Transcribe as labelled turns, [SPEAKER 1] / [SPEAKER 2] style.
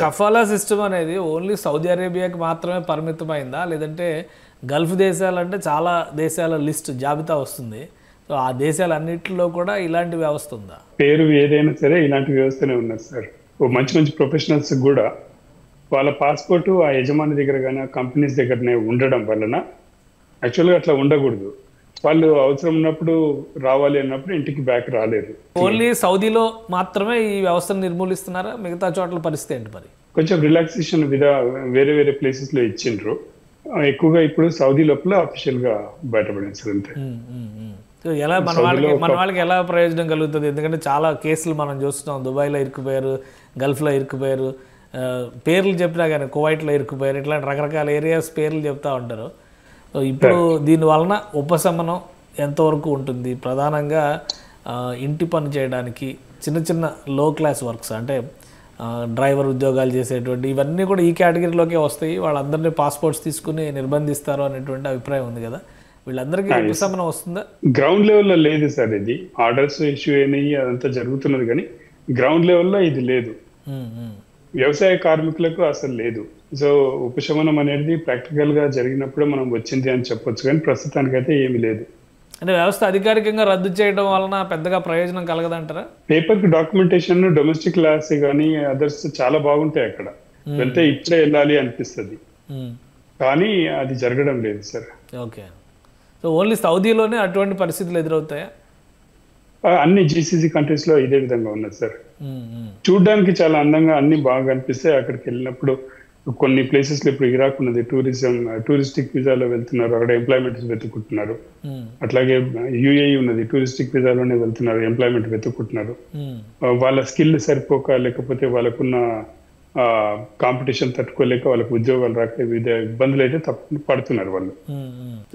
[SPEAKER 1] కఫాలా system అనేది only Saudi అరేబియాకి మాత్రమే పరిమితమైందా, లేదంటే గల్ఫ్ దేశాలంటే చాలా దేశాల లిస్ట్ జాబితా వస్తుంది, సో ఆ దేశాలన్నింటిలో కూడా ఇలాంటి వ్యవస్థ ఉందా?
[SPEAKER 2] పేరు ఏదైనా సరే ఇలాంటి వ్యవస్థనే ఉన్నది సార్. మంచి మంచి ప్రొఫెషనల్స్ కూడా వాళ్ళ పాస్పోర్ట్ ఆ యజమాని దగ్గర కానీ కంపెనీస్ దగ్గరనే ఉండడం వలన యాక్చువల్గా అట్లా ఉండకూడదు. వాళ్ళు అవసరం ఉన్నప్పుడు రావాలి అన్నప్పుడు ఇంటికి బ్యాక్ రాలేరు.
[SPEAKER 1] ఓన్లీ సౌదీలో మాత్రమే ఈ వ్యవస్థను నిర్మూలిస్తున్నారా? మిగతా చోట్ల పరిస్థితి ఏంటి మరి?
[SPEAKER 2] కొంచెం రిలాక్సేషన్ వేరే వేరే ప్లేసెస్ లో ఇచ్చిండ్రు. ఎక్కువగా ఇప్పుడు సౌదీ లోపల అఫీషియల్ గా బయటపడింది సార్. అంతే.
[SPEAKER 1] ఎలా మన వాళ్ళకి ఎలా ప్రయోజనం కలుగుతుంది? ఎందుకంటే చాలా కేసులు మనం చూస్తున్నాం. దుబాయ్లో ఇరుక్కుపోయారు, గల్ఫ్లో ఇరుక్కుపోయారు, పేర్లు చెప్పినా కానీ కువైట్లో ఇరుక్కుపోయారు, ఇట్లాంటి రకరకాల ఏరియాస్ పేర్లు చెప్తా ఉంటారు. ఇప్పుడు దీని వలన ఉపశమనం ఎంతవరకు ఉంటుంది? ప్రధానంగా ఇంటి పని చేయడానికి చిన్న చిన్న లో క్లాస్ వర్క్స్ అంటే డ్రైవర్ ఉద్యోగాలు చేసేటువంటి ఇవన్నీ కూడా ఈ కేటగిరీలోకే వస్తాయి. వాళ్ళందరినీ పాస్పోర్ట్స్ తీసుకుని నిర్బంధిస్తారు అనేటువంటి అభిప్రాయం ఉంది కదా, వీళ్ళందరికీ ఉపశమనం వస్తుందా?
[SPEAKER 2] గ్రౌండ్ లెవెల్లో లేదు సార్. ఇది ఆర్డర్స్ ఇష్యూ అయినాయి, అదంతా జరుగుతున్నది, కానీ గ్రౌండ్ లెవెల్లో ఇది లేదు. వ్యవసాయ కార్మికులకు అసలు లేదు. సో ఉపశమనం అనేది ప్రాక్టికల్ గా జరిగినప్పుడే మనం వచ్చింది అని చెప్పొచ్చు, కానీ ప్రస్తుతానికైతే ఏమీ లేదు.
[SPEAKER 1] అంటే వ్యవస్థ అధికారికంగా రద్దు చేయడం వలన పెద్దగా ప్రయోజనం కలగదంటారా?
[SPEAKER 2] పేపర్ కి డాక్యుమెంటేషన్, డొమెస్టిక్ లాస్ కానీ అదర్స్ చాలా బాగుంటాయి. అక్కడ వెళ్తే ఇప్పుడే వెళ్ళాలి అనిపిస్తుంది, కానీ అది జరగడం లేదు సార్.
[SPEAKER 1] ఓకే. సో ఓన్లీ సౌదీలోనే అటువంటి పరిస్థితులు ఎదురవుతాయా?
[SPEAKER 2] అన్ని జీసీసీ కంట్రీస్ లో ఇదే విధంగా ఉన్నది సార్. చూడ్డానికి చాలా అందంగా అన్ని బాగా కనిపిస్తాయి. అక్కడికి వెళ్ళినప్పుడు కొన్ని ప్లేసెస్ లో ఇప్పుడు ఇరాక్ ఉన్నది, టూరిస్టిక్ వీసాలో వెళ్తున్నారు, అక్కడ ఎంప్లాయ్మెంట్ వెతుక్కుంటున్నారు. అట్లాగే యుఏఈ ఉన్నది, టూరిస్టిక్ వీసాలోనే వెళ్తున్నారు, ఎంప్లాయ్మెంట్ వెతుక్కుంటున్నారు. వాళ్ళ స్కిల్ సరిపోక లేకపోతే వాళ్ళకున్న కాంపిటీషన్ తట్టుకోలేక వాళ్ళకి ఉద్యోగాలు రాక వివిధ ఇబ్బందులు అయితే పడుతున్నారు వాళ్ళు.